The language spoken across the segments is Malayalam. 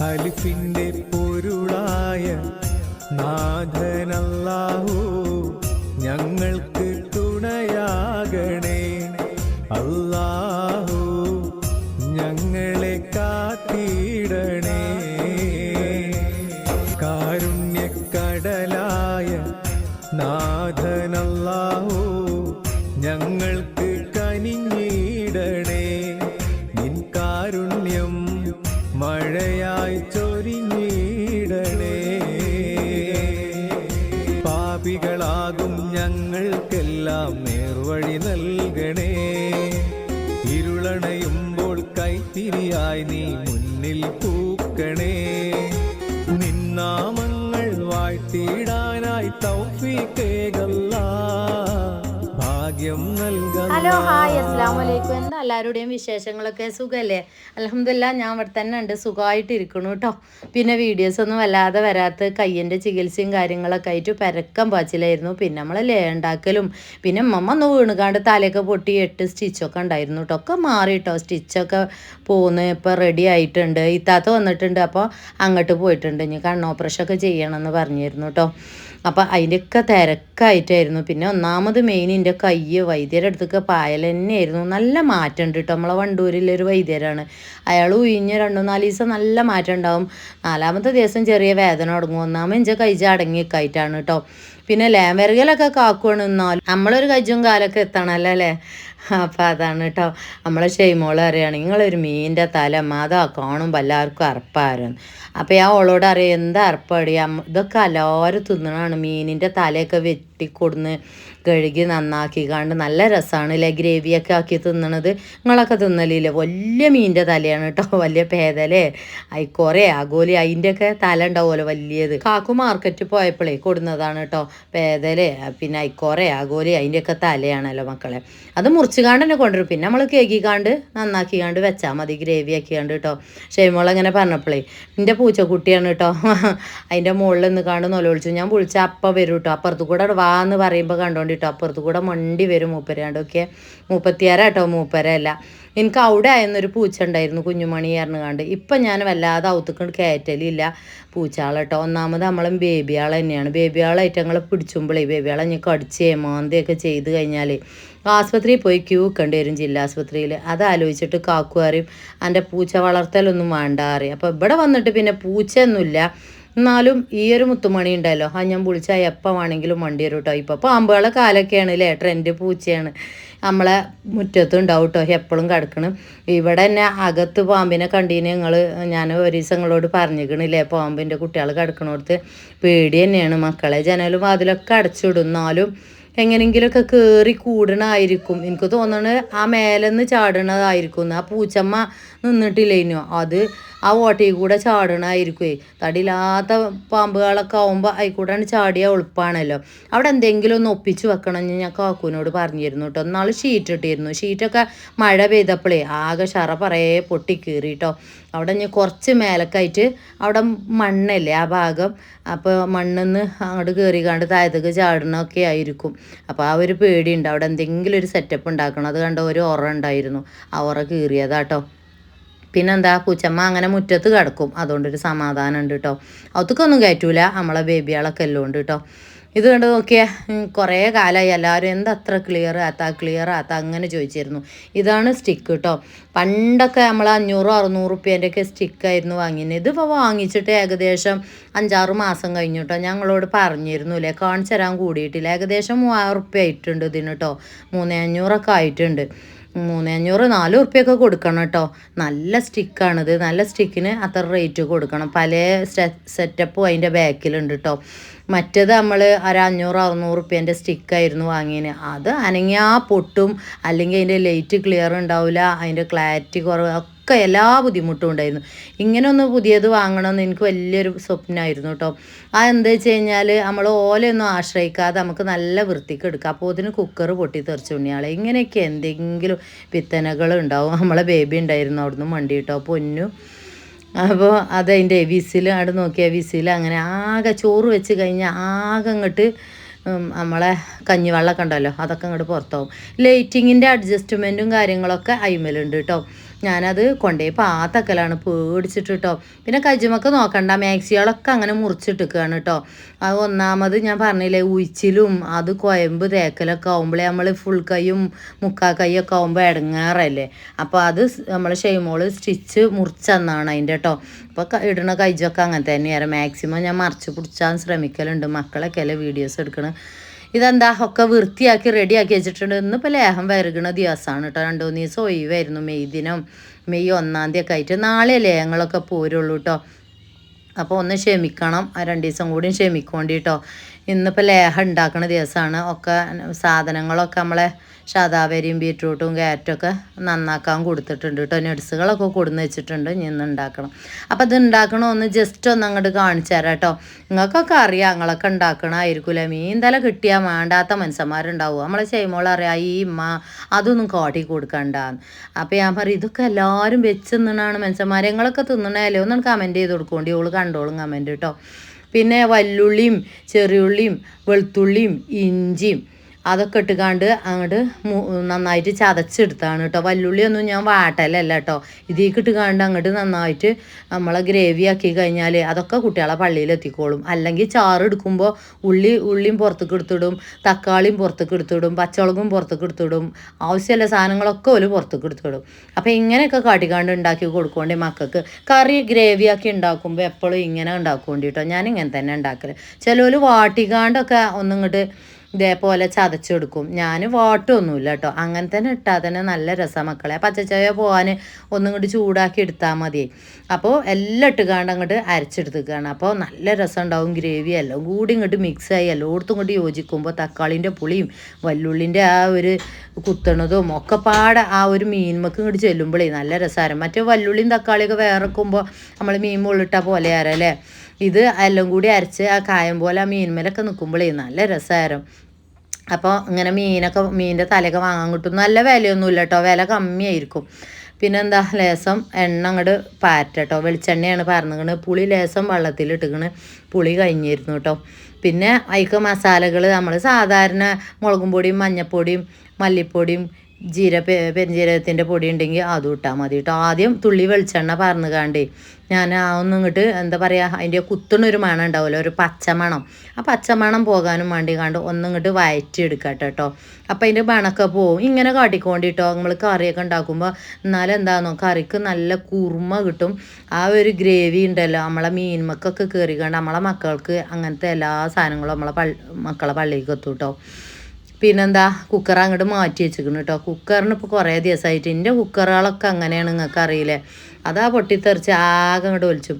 അലിഫിന്റെ പൊരുളായ നാഥനല്ലാഹു ഞങ്ങൾക്ക് തുണയാകണേ. അല്ലാഹു ഞങ്ങളെ കാത്തിടണേ. കാരുണ്യക്കടലായ നാഥനല്ലാഹു ഞങ്ങൾക്ക് കനിഞ്ഞിടണേ. നിൻ കാരുണ്യം മഴയായി ചൊരിഞ്ഞിടണേ. പാപികളാകും ഞങ്ങൾക്കെല്ലാം നേർവഴി നൽകണേ. ഇരുളണയുമ്പോൾ കൈത്തിരിയായി നീ മുന്നിൽ പൂക്കണേ. നിന്നാമങ്ങൾ വാഴ്ത്തിയിടാനായി തൗഫീഖേകല്ലാ ഭാഗ്യം നൽകണം. ഹലോ, ഹായ്, അസ്സലാമു അലൈക്കും. എന്താ എല്ലാവരുടെയും വിശേഷങ്ങളൊക്കെ? സുഖമല്ലേ? അൽഹംദുലില്ലാ, ഞാൻ ഇവിടെ തന്നെ ഉണ്ട്, സുഖമായിട്ടിരിക്കണു കേട്ടോ. പിന്നെ വീഡിയോസൊന്നും വല്ലാതെ വരാത്ത കയ്യിൻ്റെ ചികിത്സയും കാര്യങ്ങളൊക്കെ ആയിട്ട് പരക്കം പാച്ചിലായിരുന്നു. പിന്നെ നമ്മൾ ഉണ്ടാക്കലും പിന്നെ അമ്മ ഒന്ന് വീണുകാണ്ട് തലയൊക്കെ പൊട്ടി 8 സ്റ്റിച്ചൊക്കെ ഉണ്ടായിരുന്നു കേട്ടോ. ഒക്കെ മാറി കേട്ടോ, സ്റ്റിച്ചൊക്കെ പോന്ന് ഇപ്പോൾ റെഡി ആയിട്ടുണ്ട്. ഇത്താത്ത വന്നിട്ടുണ്ട്, അപ്പോൾ അങ്ങോട്ട് പോയിട്ടുണ്ട്. ഇനി കണ്ണോപ്പറേഷനൊക്കെ ചെയ്യണമെന്ന് പറഞ്ഞിരുന്നു കേട്ടോ. അപ്പോൾ അതിൻ്റെയൊക്കെ തിരക്കായിട്ടായിരുന്നു. പിന്നെ ഒന്നാമത് മെയിൻ എൻ്റെ കൈ വൈദ്യരുടെ അടുത്തൊക്കെ പായൽ തന്നെയായിരുന്നു. നല്ല മാറ്റം ഉണ്ട് കേട്ടോ. നമ്മളെ വണ്ടൂരിലൊരു വൈദ്യരാണ്, അയാൾ ഉയിഞ്ഞ് 2-4 ദിവസം നല്ല മാറ്റം ഉണ്ടാവും. 4ാമത്തെ ദിവസം ചെറിയ വേദന തുടങ്ങും. ഒന്നാമത് എൻ്റെ കൈ അടങ്ങിയൊക്കെ ആയിട്ടാണ് കേട്ടോ. പിന്നെ ലേമ്പരകലൊക്കെ കാക്കുവാണ്. എന്നാലും നമ്മളൊരു കജ്ജും കാലൊക്കെ എത്തണമല്ലോ അല്ലേ. അപ്പം അതാണ് കേട്ടോ. നമ്മളെ ഷെയ്മോള് അറിയുകയാണ്, നിങ്ങളൊരു മീനിൻ്റെ തല അതാ കാണുമ്പോൾ എല്ലാവർക്കും അറപ്പായിരുന്നു. അപ്പോൾ ഞാൻ അവളോട് അറിയാം, എന്താ അറപ്പടി, ഇതൊക്കെ എല്ലാവരും തിന്നണതാണ്. മീനിൻ്റെ തലയൊക്കെ വെട്ടിക്കൊടുന്ന് കഴുകി നന്നാക്കി കണ്ട് നല്ല രസമാണ് അല്ലേ, ഗ്രേവിയൊക്കെ ആക്കി തിന്നണത്. നിങ്ങളൊക്കെ തിന്നലില്ലേ? വലിയ മീനിൻ്റെ തലയാണ് കേട്ടോ, വലിയ പേതലേ അയിക്കോറെ ആഗോലി അതിൻ്റെയൊക്കെ തല ഉണ്ടാവുമല്ലോ വലിയത്. കാക്കു മാർക്കറ്റിൽ പോയപ്പോഴേ കൊടുന്നതാണ് കേട്ടോ പേതലേ, പിന്നെ അയിക്കോറെ ആഗോലി അതിൻ്റെയൊക്കെ തലയാണല്ലോ മക്കളെ. അത് മുറിച്ചുകാണ്ട് തന്നെ കൊണ്ടുവരും. പിന്നെ നമ്മൾ കേക്കിക്കാണ്ട് നന്നാക്കിക്കാണ്ട് വെച്ചാൽ മതി, ഗ്രേവി ആക്കിക്കാണ്ട് കേട്ടോ. ഷെയ്മോളങ്ങനെ പറഞ്ഞപ്പോഴേ എൻ്റെ പൂച്ചക്കുട്ടിയാണ് കേട്ടോ, അതിൻ്റെ മുകളിൽ നിന്ന് കാണ്ട് നൊലൊളിച്ചു. ഞാൻ വിളിച്ചാൽ അപ്പം വരും കേട്ടോ. അപ്പുറത്ത് കൂടെ വാന്ന് പറയുമ്പോൾ കണ്ടോണ്ടിട്ടോ, അപ്പുറത്ത് കൂടെ മണ്ടി വരും മൂപ്പരാണ്ടൊക്കെ. 36 കേട്ടോ, മൂപ്പരല്ല. എനിക്ക് അവിടെ ആയെന്നൊരു പൂച്ച ഉണ്ടായിരുന്നു, കുഞ്ഞുമണി കണ്ട്. ഇപ്പം ഞാൻ വല്ലാതെ ഔത്തുക്കൊണ്ട് കയറ്റലില്ല പൂച്ചയാളെ കേട്ടോ. ഒന്നാമത് നമ്മളെ ബേബിയാൾ തന്നെയാണ്. ബേബിയാളായിട്ട് ഞങ്ങൾ പിടിച്ചുമ്പോഴേ ബേബിയാളെ ഞാൻ കടിച്ചേ മാന്തിയൊക്കെ ചെയ്ത് കഴിഞ്ഞാൽ ആസ്പത്രിയിൽ പോയി ക്യൂ വെക്കേണ്ടി വരും, ജില്ലാ ആസ്പത്രിയിൽ. അത് ആലോചിച്ചിട്ട് കാക്കു അറിയും എൻ്റെ പൂച്ച വളർത്തലൊന്നും വേണ്ട അറിയും. അപ്പോൾ ഇവിടെ വന്നിട്ട് പിന്നെ പൂച്ചയൊന്നുമില്ല. എന്നാലും ഈ ഒരു മുത്തുമണി ഉണ്ടല്ലോ, ആ ഞാൻ വിളിച്ചാൽ എപ്പോൾ വേണമെങ്കിലും വണ്ടി വരും കേട്ടോ. ഇപ്പോൾ പാമ്പുകളെ കാലൊക്കെയാണ് അല്ലേ, ട്രെൻഡ് പൂച്ചയാണ്. നമ്മളെ മുറ്റത്തും ഉണ്ടാവും കേട്ടോ, എപ്പോഴും കിടക്കണം. ഇവിടെ തന്നെ അകത്ത് പാമ്പിനെ കണ്ടീന് ഞാൻ ഒരു ദിവസം നിങ്ങളോട് പറഞ്ഞിരിക്കണില്ലേ, പാമ്പിൻ്റെ കുട്ടികൾ കിടക്കണോടത്ത് പേടി തന്നെയാണ് മക്കളെ. ജനലും അതിലൊക്കെ അടച്ചിടും. എന്നാലും എങ്ങനെയെങ്കിലുമൊക്കെ കയറി കൂടണമായിരിക്കും. എനിക്ക് തോന്നണത് ആ മേലെന്ന് ചാടണതായിരിക്കും. ആ പൂച്ചമ്മ നിന്നിട്ടില്ലേനോ, അത് ആ ഓട്ടയിൽ കൂടെ ചാടണമായിരിക്കുമേ. തടിയില്ലാത്ത പാമ്പുകളൊക്കെ ആകുമ്പോൾ അതിൽക്കൂടെയാണ് ചാടിയാൽ എളുപ്പമാണല്ലോ. അവിടെ എന്തെങ്കിലും ഒന്ന് ഒപ്പിച്ച് വെക്കണമെന്ന് ഞാൻ കാക്കുവിനോട് പറഞ്ഞിരുന്നു കേട്ടോ. എന്നാൾ ഷീറ്റ് ഇട്ടിരുന്നു. ഷീറ്റൊക്കെ മഴ പെയ്തപ്പോഴേ ആകെ ഷറ പറയേ പൊട്ടി കീറി കേട്ടോ. അവിടെ ഞാൻ കുറച്ച് മേലക്കായിട്ട് അവിടെ മണ്ണല്ലേ ആ ഭാഗം, അപ്പോൾ മണ്ണിന്ന് അങ്ങോട്ട് കയറിക്കാണ്ട് താഴത്തേക്ക് ചാടണമൊക്കെ ആയിരിക്കും. അപ്പോൾ ആ ഒരു പേടിയുണ്ട്. അവിടെ എന്തെങ്കിലും ഒരു സെറ്റപ്പ് ഉണ്ടാക്കണം. അത് കണ്ട ഒരു ഉറ ഉണ്ടായിരുന്നു, ആ ഉറ കീറിയതാട്ടോ. പിന്നെന്താ, പൂച്ചമ്മ അങ്ങനെ മുറ്റത്ത് കിടക്കും, അതുകൊണ്ടൊരു സമാധാനം ഉണ്ട് കേട്ടോ. അതൊക്കൊന്നും കയറ്റൂല, നമ്മളെ ബേബികളൊക്കെ എല്ലാം ഉണ്ട് കേട്ടോ. ഇത് കണ്ട് നോക്കിയാൽ കുറേ കാലമായി എല്ലാവരും എന്താ അത്ര ക്ലിയർ ആത്താ അങ്ങനെ ചോദിച്ചിരുന്നു. ഇതാണ് സ്റ്റിക്ക് കേട്ടോ. പണ്ടൊക്കെ നമ്മൾ 500-600 റുപ്യേൻ്റെയൊക്കെ സ്റ്റിക്കായിരുന്നു വാങ്ങിയത്. ഇതിപ്പോൾ വാങ്ങിച്ചിട്ട് ഏകദേശം 5-6 മാസം കഴിഞ്ഞു കേട്ടോ. ഞങ്ങളോട് പറഞ്ഞിരുന്നു അല്ലേ, കാണിച്ചു തരാൻ കൂടിയിട്ടില്ല. ഏകദേശം 3000 റുപ്യ ആയിട്ടുണ്ട് ഇതിന് കേട്ടോ. 3500 ആയിട്ടുണ്ട്. 3500-4 റുപ്യൊക്കെ കൊടുക്കണം കേട്ടോ. നല്ല സ്റ്റിക്കാണിത്. നല്ല സ്റ്റിക്കിന് അത്ര റേറ്റ് കൊടുക്കണം. പല സെറ്റപ്പും അതിൻ്റെ ബാക്കിലുണ്ട് കേട്ടോ. മറ്റേത് നമ്മൾ ഒരു 500-600 റുപ്യേൻ്റെ സ്റ്റിക്കായിരുന്നു വാങ്ങിയത്. അത് അനങ്ങിയാ പൊട്ടും, അല്ലെങ്കിൽ അതിൻ്റെ ലൈറ്റ് ക്ലിയർ ഉണ്ടാവില്ല, അതിൻ്റെ ക്ലാരിറ്റി കുറവ്, ഒക്കെ എല്ലാ ബുദ്ധിമുട്ടും ഉണ്ടായിരുന്നു. ഇങ്ങനെ ഒന്ന് പുതിയത് വാങ്ങണമെന്ന് എനിക്ക് വലിയൊരു സ്വപ്നമായിരുന്നു കേട്ടോ. എന്താ വെച്ച് കഴിഞ്ഞാൽ നമ്മൾ ഓലയൊന്നും ആശ്രയിക്കാതെ നമുക്ക് നല്ല വൃത്തിക്ക് എടുക്കാം. അപ്പോൾ അതിന് കുക്കർ പൊട്ടി തെറിച്ചു ഉണ്ണിയാളെ. ഇങ്ങനെയൊക്കെ എന്തെങ്കിലും പിത്തനകൾ ഉണ്ടാവും. നമ്മളെ ബേബി ഉണ്ടായിരുന്നു, അവിടുന്ന് വണ്ടി കേട്ടോ, പൊന്നു. അപ്പോൾ അതതിൻ്റെ വിസിൽ അവിടെ നോക്കിയാൽ വിസിൽ അങ്ങനെ ആകെ ചോറ് വെച്ച് കഴിഞ്ഞാൽ ആകെ അങ്ങോട്ട് നമ്മളെ കഞ്ഞിവെള്ളമൊക്കെ ഉണ്ടല്ലോ അതൊക്കെ അങ്ങോട്ട് പുറത്താവും. ലൈറ്റിങ്ങിൻ്റെ അഡ്ജസ്റ്റ്മെൻറ്റും കാര്യങ്ങളൊക്കെ അയിമലുണ്ട് കേട്ടോ. ഞാനത് കൊണ്ടുപോയി പാത്തക്കലാണ് പേടിച്ചിട്ട് കേട്ടോ. പിന്നെ കജുമൊക്കെ നോക്കണ്ട, മാക്സികളൊക്കെ അങ്ങനെ മുറിച്ചിട്ടിക്കുകയാണ് കേട്ടോ. അത് ഒന്നാമത് ഞാൻ പറഞ്ഞില്ലേ ഉയിച്ചിലും അത് കൊയമ്പ് തേക്കലൊക്കെ ആകുമ്പോഴേ നമ്മൾ ഫുൾ കൈയും മുക്കാ കൈയൊക്കെ ആകുമ്പോൾ ഇടങ്ങാറല്ലേ. അപ്പോൾ അത് നമ്മൾ ഷെയ്മോള് സ്റ്റിച്ച് മുറിച്ചെന്നാണ് അതിൻ്റെ കേട്ടോ. അപ്പോൾ ഇടുന്ന കൈജൊക്കെ അങ്ങനെ തന്നെയാണ്. മാക്സിമം ഞാൻ മറിച്ച് പിടിച്ചാൻ ശ്രമിക്കലുണ്ട്. മക്കളൊക്കെ അല്ലേ വീഡിയോസ് എടുക്കണം. ഇതെന്താ ഒക്കെ വൃത്തിയാക്കി റെഡിയാക്കി വെച്ചിട്ടുണ്ട്. ഇന്നിപ്പോൾ ലേഹം വരകണ ദിവസമാണ് കേട്ടോ. 2-3 ദിവസം ഒഴിവായിരുന്നു. മെയ് 1-ാം തീയതി ഒക്കെ ആയിട്ട്. നാളെ ലേഹങ്ങളൊക്കെ പോരുള്ളൂ കേട്ടോ. അപ്പോൾ ഒന്ന് ക്ഷമിക്കണം, 2 ദിവസം കൂടി ക്ഷമിക്കേണ്ടി കേട്ടോ. ഇന്നിപ്പോൾ ലേഹം ഉണ്ടാക്കുന്ന ദിവസമാണ്. ഒക്കെ സാധനങ്ങളൊക്കെ നമ്മളെ ശതാവരിയും ബീറ്റ്റൂട്ടും ക്യാരറ്റൊക്കെ നന്നാക്കാൻ കൊടുത്തിട്ടുണ്ട് കേട്ടോ. നട്സുകളൊക്കെ കൊടുന്ന് വെച്ചിട്ടുണ്ട്. ഇന്ന് ഉണ്ടാക്കണം. അപ്പോൾ ഇത് ഉണ്ടാക്കണമെന്ന് ജസ്റ്റ് ഒന്ന് അങ്ങോട്ട് കാണിച്ചു തരാം കേട്ടോ. നിങ്ങൾക്കൊക്കെ അറിയാം, നിങ്ങളൊക്കെ ഉണ്ടാക്കണമായിരിക്കില്ലേ. മീൻ തല കിട്ടിയാൽ വേണ്ടാത്ത മനുഷ്യന്മാരുണ്ടാവും. നമ്മളെ ചെയ്യുമ്പോഴറിയാം ഈ അതൊന്നും കാട്ടി കൊടുക്കണ്ടാന്ന്. അപ്പോൾ ഞാൻ പറയും ഇതൊക്കെ എല്ലാവരും വെച്ച് തിന്നണാണ് മനുഷ്യന്മാരെ. നിങ്ങളൊക്കെ തിന്നണല്ലേ ഒന്ന് കമൻറ്റ് ചെയ്ത് കൊടുക്കേണ്ടി. ഓള് കണ്ടോളും കമൻറ്റ് കേട്ടോ. പിന്നെ വല്ലുള്ളിയും ചെറിയുള്ളിയും വെളുത്തുള്ളിയും ഇഞ്ചിയും അതൊക്കെ ഇട്ടുകാണ്ട് അങ്ങോട്ട് നന്നായിട്ട് ചതച്ചെടുത്താണ് കേട്ടോ. വല്ലുള്ളിയൊന്നും ഞാൻ വാട്ടലല്ല കേട്ടോ. ഇതിലേക്ക് ഇട്ടുകാണ്ട് അങ്ങോട്ട് നന്നായിട്ട് നമ്മളെ ഗ്രേവി ആക്കി കഴിഞ്ഞാൽ അതൊക്കെ കുട്ടികളെ പള്ളിയിൽ എത്തിക്കോളും. അല്ലെങ്കിൽ ചാറ് എടുക്കുമ്പോൾ ഉള്ളിയും പുറത്തേക്ക് എടുത്തിടും, തക്കാളിയും പുറത്തേക്ക് എടുത്തിടും, പച്ചമുളകും പുറത്തേക്ക് എടുത്തിടും, ആവശ്യമുള്ള സാധനങ്ങളൊക്കെ ഒരു പുറത്തേക്ക് എടുത്തിടും. അപ്പോൾ ഇങ്ങനെയൊക്കെ കാട്ടിക്കാണ്ട് ഉണ്ടാക്കി കൊടുക്കേണ്ടി മക്കൾക്ക്. കറി ഗ്രേവി ആക്കി ഉണ്ടാക്കുമ്പോൾ എപ്പോഴും ഇങ്ങനെ ഉണ്ടാക്കേണ്ടി കേട്ടോ. ഞാനിങ്ങനെ തന്നെ ഉണ്ടാക്കൽ. ചിലർ വാട്ടിക്കാണ്ടൊക്കെ ഒന്നിങ്ങോട്ട് ഇതേപോലെ ചതച്ചെടുക്കും. ഞാൻ വാട്ടൊന്നുമില്ല കേട്ടോ. അങ്ങനെ തന്നെ ഇട്ടാൽ തന്നെ നല്ല രസം മക്കളെ. പച്ചച്ചോയ പോകാൻ ഒന്നും കൂടി ചൂടാക്കി എടുത്താൽ മതി. അപ്പോൾ എല്ലാം ഇട്ടുകാണ്ട് അങ്ങോട്ട് അരച്ചെടുത്തേക്കാണ്. അപ്പോൾ നല്ല രസം ഉണ്ടാവും. ഗ്രേവി എല്ലാം കൂടി ഇങ്ങോട്ട് മിക്സായി എല്ലായിടത്തും ഇങ്ങോട്ട് യോജിക്കുമ്പോൾ തക്കാളിൻ്റെ പുളിയും വല്ലുള്ളിൻ്റെ ആ ഒരു കുത്തണതും ഒക്കെ പാടെ ആ ഒരു മീൻമക്ക് ഇങ്ങോട്ട് ചെല്ലുമ്പോഴേ നല്ല രസമായിരുന്നു. മറ്റേ വല്ലുള്ളിയും തക്കാളിയൊക്കെ വേറെക്കുമ്പോൾ നമ്മൾ മീൻ മുള്ളിട്ട പോലെ ആരല്ലേ. ഇത് എല്ലാം കൂടി അരച്ച് ആ കായം പോലെ ആ മീൻമേലൊക്കെ നിൽക്കുമ്പോഴേ നല്ല രസമായിരുന്നു. അപ്പോൾ ഇങ്ങനെ മീനിൻ്റെ തലയൊക്കെ വാങ്ങാൻ കിട്ടും. നല്ല വിലയൊന്നുമില്ല കേട്ടോ, വില കമ്മിയായിരിക്കും. പിന്നെന്താ ലേസം എണ്ണ അങ്ങോട്ട് പാറ്റട്ടോ. വെളിച്ചെണ്ണയാണ് പറഞ്ഞിക്കണ്. പുളി ലേസം വെള്ളത്തിലിട്ടിക്കണ്. പുളി കഴിഞ്ഞിരുന്നു കേട്ടോ. പിന്നെ അതിക്ക് മസാലകൾ നമ്മൾ സാധാരണ മുളകും പൊടിയും മഞ്ഞൾപ്പൊടിയും മല്ലിപ്പൊടിയും പെരുംജീരകത്തിൻ്റെ പൊടി ഉണ്ടെങ്കിൽ അതും ഇട്ടാൽ മതി കേട്ടോ. ആദ്യം തുള്ളി വെളിച്ചെണ്ണ പറന്നുകാണ്ടേ ഞാൻ ഒന്നും ഇങ്ങോട്ട് എന്താ പറയുക അതിൻ്റെ കുത്തുന്നൊരു മണം ഉണ്ടാവുമല്ലോ, ഒരു പച്ചമണം. ആ പച്ചമണം പോകാനും വേണ്ടി കണ്ട് ഒന്നിങ്ങോട്ട് വയറ്റി എടുക്കട്ടെ കേട്ടോ. അപ്പം അതിൻ്റെ മണമൊക്കെ പോവും. ഇങ്ങനെ കാട്ടിക്കൊണ്ടിട്ടോ നമ്മൾ കറിയൊക്കെ ഉണ്ടാക്കുമ്പോൾ. എന്നാലും എന്താണെന്നോ കറിക്ക് നല്ല കുറുമ കിട്ടും. ആ ഒരു ഗ്രേവി ഉണ്ടല്ലോ നമ്മളെ മീൻമക്കൊക്കെ കയറിക്കണ്ട് നമ്മളെ മക്കൾക്ക് അങ്ങനത്തെ എല്ലാ സാധനങ്ങളും നമ്മളെ മക്കളെ പള്ളിക്ക് എത്തും കേട്ടോ. പിന്നെന്താ കുക്കർ അങ്ങോട്ട് മാറ്റി വെച്ചിരിക്കുന്നു കേട്ടോ. കുക്കറിന് ഇപ്പോൾ കുറേ ദിവസമായിട്ട് എൻ്റെ കുക്കറുകളൊക്കെ അങ്ങനെയാണ്, നിങ്ങൾക്ക് അറിയില്ലേ. അതാ പൊട്ടിത്തെറിച്ച് ആകെ അങ്ങോട്ട് ഒലിച്ചും.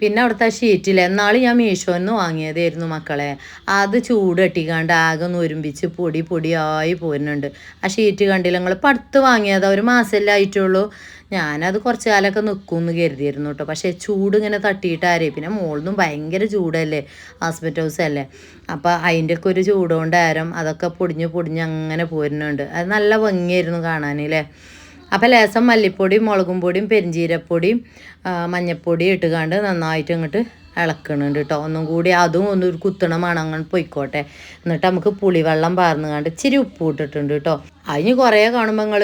പിന്നെ അവിടുത്തെ ഷീറ്റില്ലേ എന്നാൾ ഞാൻ മീഷോന്ന് വാങ്ങിയതായിരുന്നു മക്കളെ. അത് ചൂട് കെട്ടിക്കാണ്ട് ആകെ ഒരുമിച്ച് പൊടിയായി പോരുന്നുണ്ട്. ആ ഷീറ്റ് കണ്ടില്ല നിങ്ങൾ. ഇപ്പം അടുത്ത് വാങ്ങിയത് 1 മാസമല്ലേ ആയിട്ടുള്ളൂ. ഞാനത് കുറച്ച് കാലമൊക്കെ നിൽക്കുമെന്ന് കരുതിയിരുന്നു കേട്ടോ. പക്ഷേ ചൂട് ഇങ്ങനെ തട്ടിയിട്ടാരേ. പിന്നെ മോളിന്നും ഭയങ്കര ചൂടല്ലേ, ഹസ്ബൻഡ് ഹൗസ് അല്ലേ. അപ്പോൾ അതിൻ്റെയൊക്കെ ഒരു ചൂട് കൊണ്ടാരം അതൊക്കെ പൊടിഞ്ഞ് അങ്ങനെ പോരുന്നുണ്ട്. അത് നല്ല ഭംഗിയായിരുന്നു കാണാനല്ലേ. അപ്പോൾ ലേസം മല്ലിപ്പൊടിയും മുളകും പൊടിയും പെരുംജീരപ്പൊടിയും മഞ്ഞൾപ്പൊടിയും ഇട്ടുകാണ്ട് നന്നായിട്ട് ഇങ്ങോട്ട് ഇളക്കണുണ്ട് കേട്ടോ. ഒന്നും കൂടി അതും ഒന്നൊരു കുത്തണ മണം അങ്ങനെ പൊയ്ക്കോട്ടെ. എന്നിട്ട് നമുക്ക് പുളിവെള്ളം പാർന്നുകാണ്ട് ഇച്ചിരി ഉപ്പ് ഇട്ടിട്ടുണ്ട് കേട്ടോ. അതിന് കുറേ കാണുമ്പോൾ നിങ്ങൾ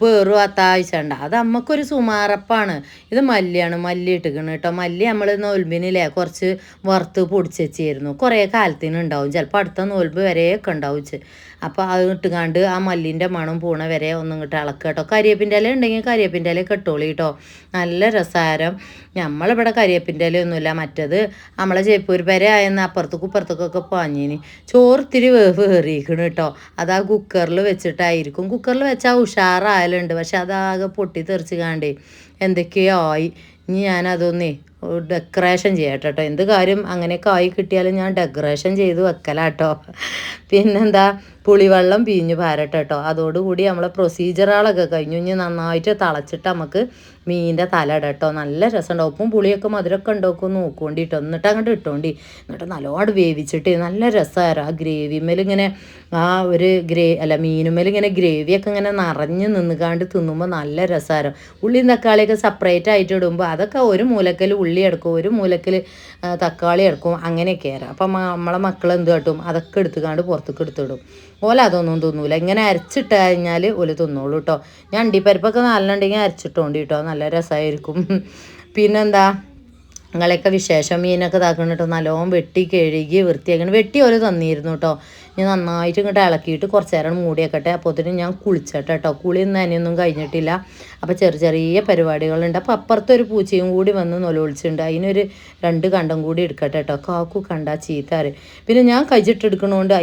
പേറും അത്താഴ്ചണ്ട. അത് അമ്മക്കൊരു സുമാറപ്പാണ്. ഇത് മല്ലിയാണ്, മല്ലി ഇട്ടിക്കണം കേട്ടോ. മല്ലി നമ്മൾ നോൽമ്പിനില്ലേ കുറച്ച് വറുത്ത് പൊടിച്ച് വെച്ചായിരുന്നു. കുറേ കാലത്തിന് ഉണ്ടാവും, ചിലപ്പോൾ അടുത്ത നോൽമ്പ് വരെയൊക്കെ ഉണ്ടാവും. അപ്പോൾ അത് ഇട്ടുകാണ്ട് ആ മല്ലിൻ്റെ മണം പോണ വരെ ഒന്നും ഇങ്ങോട്ട് ഇളക്കുക കേട്ടോ. കരിയേപ്പിൻ്റെ ഇല ഉണ്ടെങ്കിൽ കരിയേപ്പിൻ്റെ ഇല കെട്ടോളി കേട്ടോ. നല്ല രസകരം. നമ്മളിവിടെ കരിയേപ്പിൻ്റെ ഇലയൊന്നുമില്ല. മറ്റത് നമ്മളെ ജയ്പൂർ പെര ആയെന്ന് അപ്പുറത്തേക്കൊക്കെ പാഞ്ഞിന്. ചോറ് ഇത്തിരി വേറിയിക്കണം കേട്ടോ. അത് ആ കുക്കറിൽ വെച്ചിട്ടായിരിക്കും. കുക്കറിൽ വെച്ചാൽ ഉഷാറായാലുണ്ട്. പക്ഷെ അതാകെ പൊട്ടി തെറിച്ച് കാണ്ടേ എന്തൊക്കെയോ ആയി. ഇനി ഞാനതൊന്നേ ഡെക്കറേഷൻ ചെയ്യട്ടെ കേട്ടോ. എന്ത് കാര്യം അങ്ങനെയൊക്കെ ആയി കിട്ടിയാലും ഞാൻ ഡെക്കറേഷൻ ചെയ്ത് വെക്കലാട്ടോ. പിന്നെന്താ പുളിവെള്ളം പിഴിഞ്ഞ് പാരട്ടെ കേട്ടോ. അതോടുകൂടി നമ്മളെ പ്രൊസീജിയറുകളൊക്കെ കഴിഞ്ഞു. ഇനി നന്നായിട്ട് തിളച്ചിട്ട് നമുക്ക് മീനിൻ്റെ തല ഇടാം കേട്ടോ. നല്ല രസമുണ്ടാവും. ഉപ്പും പുളിയൊക്കെ മധുരമൊക്കെ ഉണ്ടാക്കും നോക്കൊണ്ടിട്ടോ. എന്നിട്ട് അങ്ങോട്ട് ഇട്ടോണ്ടി. എന്നിട്ട് നല്ലോണം വേവിച്ചിട്ട് നല്ല രസമായിരുന്നു. ആ ഗ്രേവിമേലിങ്ങനെ ആ ഒരു മീനുമേലിങ്ങനെ ഗ്രേവിയൊക്കെ ഇങ്ങനെ നിറഞ്ഞ് നിന്നുകാണ്ട് തിന്നുമ്പോൾ നല്ല രസമായിരുന്നു. ഉള്ളിയും തക്കാളിയൊക്കെ സെപ്പറേറ്റ് ആയിട്ട് ഇടുമ്പോൾ അതൊക്കെ ഒരു മൂലക്കൽ ഉള്ളി എടുക്കും, ഒരു മൂലക്കൽ തക്കാളി എടുക്കും, അങ്ങനെയൊക്കെ ആയിരുന്നു. അപ്പം നമ്മളെ മക്കൾ എന്ത് കാട്ടും അതൊക്കെ എടുത്തുകാണ്ട് പുറത്തേക്ക് എടുത്തിടും. ഓല അതൊന്നും തിന്നൂല. ഇങ്ങനെ അരച്ചിട്ട് കഴിഞ്ഞാൽ ഓല് തിന്നോളൂ കേട്ടോ. ഞാൻ അണ്ടിപ്പരിപ്പൊക്കെ നല്ലുണ്ടെങ്കിൽ അരച്ചിട്ടോണ്ടി കേട്ടോ, നല്ല രസമായിരിക്കും. പിന്നെന്താ നിങ്ങളെയൊക്കെ വിശേഷം? മീനൊക്കെ ഇതാക്കണിട്ടോ നല്ലോണം വെട്ടി കഴുകി വൃത്തിയാക്കണം. വെട്ടി ഓല് തന്നിരുന്നു കേട്ടോ. ഞാൻ നന്നായിട്ട് ഇങ്ങോട്ട് ഇളക്കിയിട്ട് കുറച്ച് നേരം മൂടിയേക്കട്ടെ. അപ്പോഴത്തേനും ഞാൻ കുളിച്ചട്ടെ കേട്ടോ. കുളി നനയൊന്നും കഴിഞ്ഞിട്ടില്ല. അപ്പോൾ ചെറിയ പരിപാടികളുണ്ട്. അപ്പോൾ അപ്പുറത്തൊരു പൂച്ചയും കൂടി വന്ന് നൊലോളിച്ചിട്ടുണ്ട്. അതിനൊരു 2 കണ്ടം കൂടി എടുക്കട്ടെ കേട്ടോ. കാക്കു കണ്ട ചീത്താറ്. പിന്നെ ഞാൻ കഴിച്ചിട്ടെടുക്കണോണ്ട്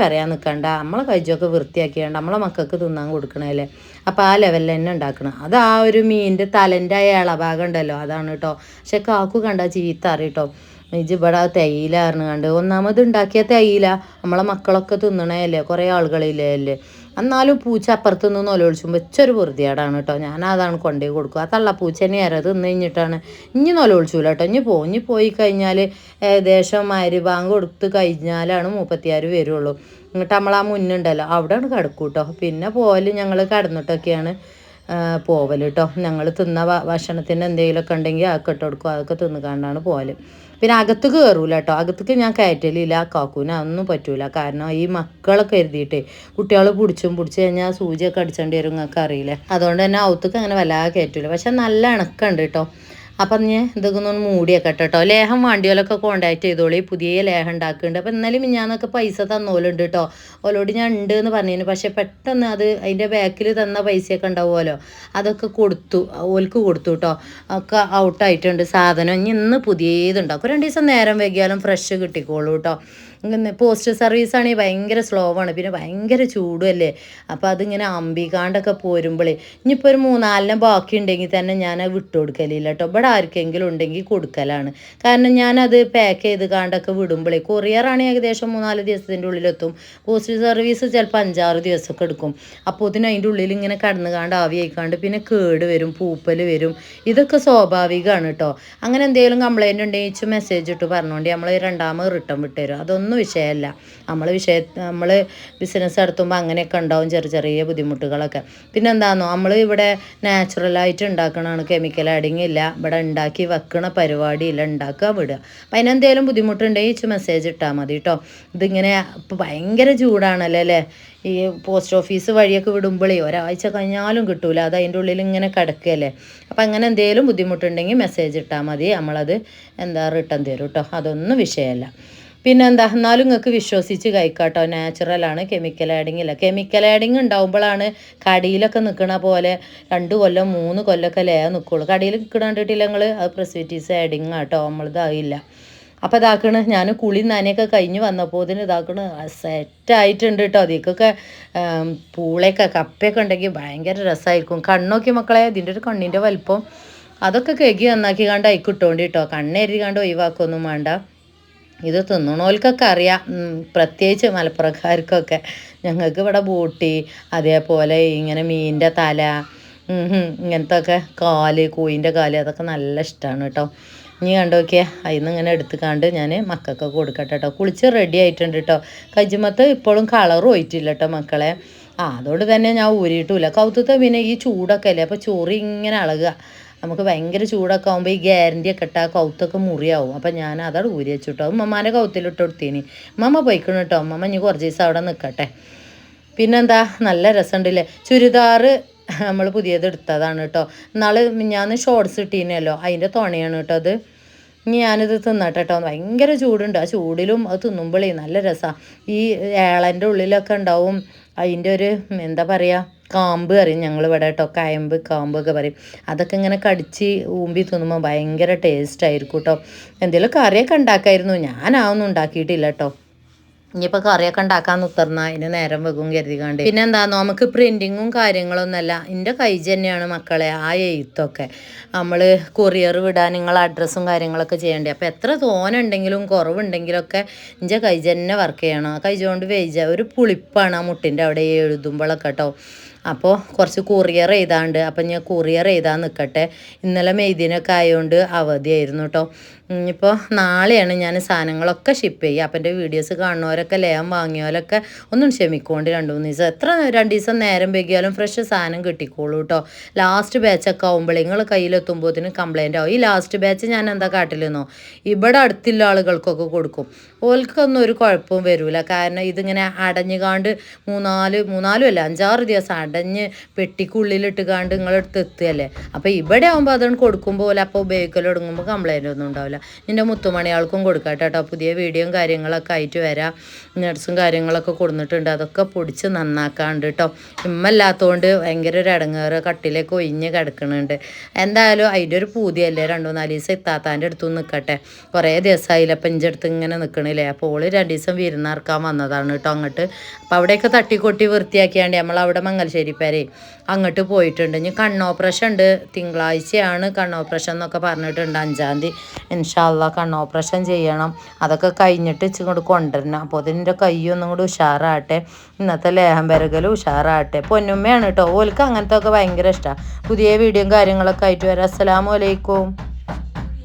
പറയാൻ നിൽക്കണ്ട. നമ്മളെ കഴിച്ചൊക്കെ വൃത്തിയാക്കിയാണ്ട് നമ്മളെ മക്കൾക്ക് തിന്നാൻ കൊടുക്കണല്ലേ. അപ്പോൾ ആ ലെവലിൽ തന്നെ ഉണ്ടാക്കണം. അത് ആ ഒരു മീനിൻ്റെ തലൻ്റെ ഇളഭാഗം ഉണ്ടല്ലോ, അതാണ് കേട്ടോ. പക്ഷെ കാക്കു കണ്ട ചീത്താറ് കേട്ടോ. ഇവിടെ തേയിലായിരുന്നു കണ്ട്. ഒന്നാമത് ഉണ്ടാക്കിയ തേയില നമ്മളെ മക്കളൊക്കെ തിന്നണേയല്ലേ, കുറേ ആളുകളില്ലേ അല്ലേ. എന്നാലും പൂച്ച അപ്പുറത്ത് നിന്ന് നൊലോളിച്ചുമ്പോൾ ഇച്ചൊരു വെറുതെയാടാണ് കേട്ടോ. ഞാൻ അതാണ് കൊണ്ടുപോയി കൊടുക്കുക. ആ തള്ളപ്പൂച്ച തന്നെ ആരത് തിന്ന് കഴിഞ്ഞിട്ടാണ് ഇനി നൊലോളിച്ചൂല കേട്ടോ. ഇനി പോയി കഴിഞ്ഞാൽ ഏകദേശം മഗ്‌രിബ് കൊടുത്ത് കഴിഞ്ഞാലാണ് 36 വരുള്ളൂ. എന്നിട്ട് നമ്മളാ മുന്നുണ്ടല്ലോ അവിടെയാണ് കിടക്കും കേട്ടോ. പിന്നെ പോല് ഞങ്ങൾ കിടന്നിട്ടൊക്കെയാണ് പോവൽ കേട്ടോ. ഞങ്ങൾ തിന്ന ഭക്ഷണത്തിന് എന്തെങ്കിലുമൊക്കെ ഉണ്ടെങ്കിൽ അതൊക്കെ ഇട്ട് കൊടുക്കും. അതൊക്കെ തിന്നുകാണ്ടാണ് പോവൽ. പിന്നെ അകത്തേക്ക് കയറൂല കേട്ടോ. അകത്തേക്ക് ഞാൻ കയറ്റലില്ല. കാക്കൂന് അതൊന്നും പറ്റൂല. കാരണം ഈ മക്കളൊക്കെ എഴുതിയിട്ട് കുട്ടികൾ പിടിച്ച് കഴിഞ്ഞാൽ സൂചിയൊക്കെ അടിച്ചേണ്ടി വരും, നിങ്ങൾക്ക് അറിയില്ലേ. അതുകൊണ്ട് തന്നെ അകത്തേക്ക് അങ്ങനെ വല്ലാതെ കയറ്റൂല. പക്ഷെ നല്ല ഇണക്കുണ്ട് കേട്ടോ. അപ്പം ഞാൻ ഇതൊക്കെ ഒന്ന് മൂടിയൊക്കെ കേട്ടോ. ലേഹം വേണ്ടിയോലൊക്കെ കോണ്ടാക്ട് ചെയ്തോളി. പുതിയ ലേഹം ഉണ്ടാക്കുന്നുണ്ട്. അപ്പം ഇന്നലെ മിഞ്ഞാന്നൊക്കെ പൈസ തന്നോലുണ്ട് കേട്ടോ. ഓലോട് ഞാൻ ഉണ്ട് എന്ന് പറഞ്ഞിരുന്നു. പക്ഷെ പെട്ടെന്ന് അത് അതിൻ്റെ ബാക്കിൽ തന്ന പൈസയൊക്കെ ഉണ്ടാവുമല്ലോ, അതൊക്കെ ഓൽക്ക് കൊടുത്തു കേട്ടോ. ഒക്കെ ഔട്ടായിട്ടുണ്ട് സാധനം. ഇന്ന് പുതിയതുണ്ടാക്കും. 2 ദിവസം നേരം വൈകിയാലും ഫ്രഷ് കിട്ടിക്കോളൂ കേട്ടോ. പോസ്റ്റ് സർവീസാണെങ്കിൽ ഭയങ്കര സ്ലോ ആണ്. പിന്നെ ഭയങ്കര ചൂടുമല്ലേ. അപ്പോൾ അതിങ്ങനെ അമ്പിക്കാണ്ടൊക്കെ പോരുമ്പോഴേ ഇനിയിപ്പോൾ ഒരു 3-4 ബാക്കി ഉണ്ടെങ്കിൽ തന്നെ ഞാൻ വിട്ടു കൊടുക്കലില്ല കേട്ടോ. ഇവിടെ ആർക്കെങ്കിലും ഉണ്ടെങ്കിൽ കൊടുക്കലാണ്. കാരണം ഞാനത് പാക്ക് ചെയ്ത് കാണ്ടൊക്കെ വിടുമ്പോഴേ കൊറിയറാണെങ്കിൽ ഏകദേശം 3-4 ദിവസത്തിൻ്റെ ഉള്ളിലെത്തും. പോസ്റ്റ് സർവീസ് ചിലപ്പോൾ 5-6 ദിവസമൊക്കെ എടുക്കും. അപ്പോൾ അതിൻ്റെ ഉള്ളിൽ ഇങ്ങനെ കടന്നു കാണ്ട് ആവി ആയിക്കാണ്ട് പിന്നെ കേട് വരും, പൂപ്പൽ വരും. ഇതൊക്കെ സ്വാഭാവികമാണ് കേട്ടോ. അങ്ങനെ എന്തെങ്കിലും കംപ്ലൈൻറ്റ് ഉണ്ടെങ്കിൽ മെസ്സേജ് ഇട്ട് പറഞ്ഞുകൊണ്ട് നമ്മൾ 2ാമത് റിട്ടേൺ വിട്ടുതരും. അതൊന്നും വിഷയമല്ല. നമ്മൾ ബിസിനസ് നടത്തുമ്പോൾ അങ്ങനെയൊക്കെ ഉണ്ടാവും ചെറിയ ബുദ്ധിമുട്ടുകളൊക്കെ. പിന്നെ എന്താണെന്നോ, നമ്മൾ ഇവിടെ നാച്ചുറലായിട്ട് ഉണ്ടാക്കണതാണ്, കെമിക്കൽ ആഡിങ് ഇല്ല. ഇവിടെ ഉണ്ടാക്കി വെക്കണ പരിപാടിയില്ല, ഉണ്ടാക്കുക വിടുക. അപ്പം അതിനെന്തെങ്കിലും ബുദ്ധിമുട്ടുണ്ടെങ്കിൽ മെസ്സേജ് ഇട്ടാൽ മതി കേട്ടോ. ഇതിങ്ങനെ ഇപ്പോൾ ഭയങ്കര ചൂടാണല്ലോ അല്ലേ. ഈ പോസ്റ്റ് ഓഫീസ് വഴിയൊക്കെ വിടുമ്പോഴേ ഒരാഴ്ച കഴിഞ്ഞാലും കിട്ടൂല. അത് അതിൻ്റെ ഉള്ളിൽ ഇങ്ങനെ കിടക്കുകയല്ലേ. അപ്പം അങ്ങനെ എന്തെങ്കിലും ബുദ്ധിമുട്ടുണ്ടെങ്കിൽ മെസ്സേജ് ഇട്ടാൽ മതി. നമ്മളത് റിട്ടേൺ തരും കേട്ടോ. അതൊന്നും വിഷയമല്ല. പിന്നെന്താ, എന്നാലും നിങ്ങൾക്ക് വിശ്വസിച്ച് കഴിക്കാട്ടോ. നാച്ചുറലാണ്, കെമിക്കൽ ആഡിങ് ഇല്ല. കെമിക്കൽ ആഡിങ് ഉണ്ടാകുമ്പോഴാണ് കടിയിലൊക്കെ നിൽക്കണ പോലെ 2 കൊല്ലം 3 കൊല്ലമൊക്കെ നിൽക്കുള്ളൂ. കടിയിൽ നിൽക്കണ കണ്ടിട്ടില്ല നിങ്ങൾ, അത് പ്രിസർവേറ്റീവ്സ് ആഡിങ് ആട്ടോ. നമ്മളിതാകില്ല. അപ്പോൾ ഇതാക്കണ് ഞാൻ കുളി നനയൊക്കെ കഴിഞ്ഞ് വന്നപ്പോൾ ഇതിന് ഇതാക്കണ് സെറ്റായിട്ടുണ്ട് കേട്ടോ. അതിക്കൊക്കെ പൂളയൊക്കെ കപ്പയൊക്കെ ഉണ്ടെങ്കിൽ ഭയങ്കര രസമായിരിക്കും. കണ്ണൊക്കെ മക്കളെ, ഇതിൻ്റെ ഒരു കണ്ണിൻ്റെ വലിപ്പം അതൊക്കെ കേക്ക് നന്നാക്കി കണ്ട് അയക്കിട്ടോണ്ടി കേട്ടോ. കണ്ണെഴുതി കണ്ട് ഒഴിവാക്കൊന്നും വേണ്ട. ഇത് തിന്നണോൽക്കൊക്കെ അറിയാം, പ്രത്യേകിച്ച് മലപ്പുറക്കാർക്കൊക്കെ. ഞങ്ങൾക്ക് ഇവിടെ ബോട്ടി, അതേപോലെ ഇങ്ങനെ മീനിൻ്റെ തല, ഇങ്ങനത്തെ ഒക്കെ കോഴിൻ്റെ കാല്, അതൊക്കെ നല്ല ഇഷ്ടമാണ് കേട്ടോ. ഇനി കണ്ടോക്കിയാൽ അതിന്ന് ഇങ്ങനെ എടുത്തുകാണ്ട് ഞാൻ മക്കൾക്കൊക്കെ കൊടുക്കട്ടെ കേട്ടോ. കുളിച്ച് റെഡി ആയിട്ടുണ്ട് കേട്ടോ. കജ്ജിമത്ത് ഇപ്പോഴും കളർ പോയിട്ടില്ല കേട്ടോ മക്കളെ. അതുകൊണ്ട് തന്നെ ഞാൻ ഊരിയിട്ടില്ല. കൗത്തത്തെ പിന്നെ ഈ ചൂടൊക്കെ അല്ലേ, അപ്പോൾ ചോറ് ഇങ്ങനെ അളകുക. നമുക്ക് ഭയങ്കര ചൂടൊക്കെ ആകുമ്പോൾ ഈ ഗ്യാരൻ്റിയൊക്കെ ഇട്ടാൽ കൗത്തൊക്കെ മുറിയാവും. അപ്പം ഞാൻ അതവിടെ ഊരി വെച്ചിട്ടോ. ഉമ്മമാൻ്റെ കൗത്തിലിട്ട് കൊടുത്തേനി. ഉമ്മ പോയിക്കണം കേട്ടോ. ഉമ്മ ഇനി കുറച്ച് ദിവസം അവിടെ നിൽക്കട്ടെ. പിന്നെന്താ, നല്ല രസമുണ്ടല്ലേ. ചുരിദാറ് നമ്മൾ പുതിയത് എടുത്തതാണ് കേട്ടോ. ഞാൻ ഷോർട്സ് ഇട്ടീനല്ലോ, അതിൻ്റെ തുണയാണ് കേട്ടോ അത്. ഇനി ഞാനിത് തിന്നട്ടെ കേട്ടോ. ഭയങ്കര ചൂടുണ്ട്. ആ ചൂടിലും അത് തിന്നുമ്പോഴേ നല്ല രസമാണ്. ഈ ഏളൻ്റെ ഉള്ളിലൊക്കെ ഉണ്ടാവും അതിൻ്റെ ഒരു എന്താ പറയുക, കാമ്പ് അറിയും ഞങ്ങളിവിടെ കേട്ടോ. കാമ്പൊക്കെ പറയും. അതൊക്കെ ഇങ്ങനെ കടിച്ച് ഊമ്പി തിന്നുമ്പോൾ ഭയങ്കര ടേസ്റ്റ് ആയിരിക്കും കേട്ടോ. എന്തെങ്കിലും കറിയൊക്കെ ഉണ്ടാക്കായിരുന്നു. ഞാനതൊന്നും ഉണ്ടാക്കിയിട്ടില്ല കേട്ടോ. ഇനിയിപ്പോൾ കറിയൊക്കെ ഉണ്ടാക്കാൻ ഉത്തർന്നാൽ അതിന് നേരം വെക്കും കരുതിക്കാണ്ട്. പിന്നെ എന്താ, നമുക്ക് പ്രിൻറ്റിങ്ങും കാര്യങ്ങളൊന്നുമല്ല, എൻ്റെ കൈജ് തന്നെയാണ് മക്കളെ ആ എഴുത്തൊക്കെ. നമ്മൾ കൊറിയർ വിടാൻ നിങ്ങൾ അഡ്രസ്സും കാര്യങ്ങളൊക്കെ ചെയ്യേണ്ടത്. അപ്പോൾ എത്ര തോനുണ്ടെങ്കിലും കുറവുണ്ടെങ്കിലൊക്കെ എൻ്റെ കൈജ് തന്നെ വർക്ക് ചെയ്യണം. ആ കൈജ് കൊണ്ട് ഒരു പുളിപ്പാണ് ആ മുട്ടിൻ്റെ അവിടെ എഴുതുമ്പോഴൊക്കെ കേട്ടോ. അപ്പോൾ കുറച്ച് കൊറിയർ ചെയ്താണ്ട് അപ്പം ഞാൻ കൊറിയർ ചെയ്താൽ നിൽക്കട്ടെ. ഇന്നലെ മെയ്ദിനൊക്കെ ആയതുകൊണ്ട് അവധിയായിരുന്നു കേട്ടോ. ഇപ്പോൾ നാളെയാണ് ഞാൻ സാധനങ്ങളൊക്കെ ഷിപ്പ് ചെയ്യുക. അപ്പം എൻ്റെ വീഡിയോസ് കാണുന്നവരൊക്കെ ലേഹം വാങ്ങിയവരൊക്കെ ഒന്നും ക്ഷമിക്കൊണ്ട് 2-3 ദിവസം എത്ര 2 ദിവസം നേരം വൈകിയാലും ഫ്രഷ് സാധനം കിട്ടിക്കോളൂ കേട്ടോ. ലാസ്റ്റ് ബാച്ചൊക്കെ ആകുമ്പോൾ നിങ്ങൾ കയ്യിലെത്തുമ്പോഴത്തേനും കംപ്ലൈൻ്റ് ആവും. ഈ ലാസ്റ്റ് ബാച്ച് ഞാൻ എന്താ കാട്ടില്ലെന്നോ, ഇവിടെ അടുത്തുള്ള ആളുകൾക്കൊക്കെ കൊടുക്കും. ഓൽക്കൊന്നും ഒരു കുഴപ്പവും വരില്ല. കാരണം ഇതിങ്ങനെ അടഞ്ഞുകാണ്ട് 5-6 ദിവസം അടഞ്ഞ് പെട്ടിക്കുള്ളിലിട്ട് കാണ്ട് നിങ്ങളെടുത്ത് എത്തുകയല്ലേ. അപ്പോൾ ഇവിടെ ആകുമ്പോൾ അതുകൊണ്ട് കൊടുക്കുമ്പോൾ അപ്പോൾ ഉപയോഗിക്കൽ തുടങ്ങുമ്പോൾ കംപ്ലൈൻ്റ് ഒന്നും ഉണ്ടാവില്ല. നിൻ്റെ മുത്തുമണിയാൾക്കും കൊടുക്കാം കേട്ടോ. പുതിയ വീഡിയോയും കാര്യങ്ങളൊക്കെ ആയിട്ട് വരാം. നട്സും കാര്യങ്ങളൊക്കെ കൊടുത്തിട്ടുണ്ട്, അതൊക്കെ പൊടിച്ച് നന്നാക്കാണ്ട് കേട്ടോ. ഇമ്മല്ലാത്തതുകൊണ്ട് ഭയങ്കര ഒരു ഇടങ്ങേറ്, കട്ടിലേക്ക് ഒഴിഞ്ഞ് കിടക്കുന്നുണ്ട്. എന്തായാലും അതിൻ്റെ ഒരു പൂതിയല്ലേ, 2-4 ദിവസം ഇത്താത്താൻ്റെ അടുത്ത് നിൽക്കട്ടെ. കുറേ ദിവസമായില്ല അപ്പം എൻ്റെ അടുത്ത് ഇങ്ങനെ നിൽക്കണില്ലേ. അപ്പോൾ ഓള് 2 ദിവസം വിരുന്നിറക്കാൻ വന്നതാണ് കേട്ടോ അങ്ങോട്ട്. അപ്പോൾ അവിടെയൊക്കെ തട്ടിക്കൊട്ടി വൃത്തിയാക്കിയാണ്ട് നമ്മളവിടെ മംഗലശ്ശേരി പേരെ അങ്ങോട്ട് പോയിട്ടുണ്ട്. ഇനി കണ്ണോപ്പറേഷൻ ഉണ്ട്, തിങ്കളാഴ്ചയാണ് കണ്ണോപ്പറേഷൻ എന്നൊക്കെ പറഞ്ഞിട്ടുണ്ട്. 5-ാം തീയതി ഇൻഷാ അള്ളാ കണ്ണോപ്പറേഷൻ ചെയ്യണം. അതൊക്കെ കഴിഞ്ഞിട്ട് ഇങ്ങോട്ട് കൊണ്ടുവരണം. അപ്പോൾ അതിൻ്റെ കൈയൊന്നും കൂടി ഉഷാറാട്ടെ, ഇന്നത്തെ ലേഹം വരകലും ഉഷാറാട്ടെ. പൊന്നുമ്മയാണ് കേട്ടോ, ഓൽക്ക് അങ്ങനത്തെ ഒക്കെ ഭയങ്കര ഇഷ്ടമാണ്. പുതിയ വീഡിയോയും കാര്യങ്ങളൊക്കെ ആയിട്ട് വരാം. അസ്സലാമു അലൈക്കും.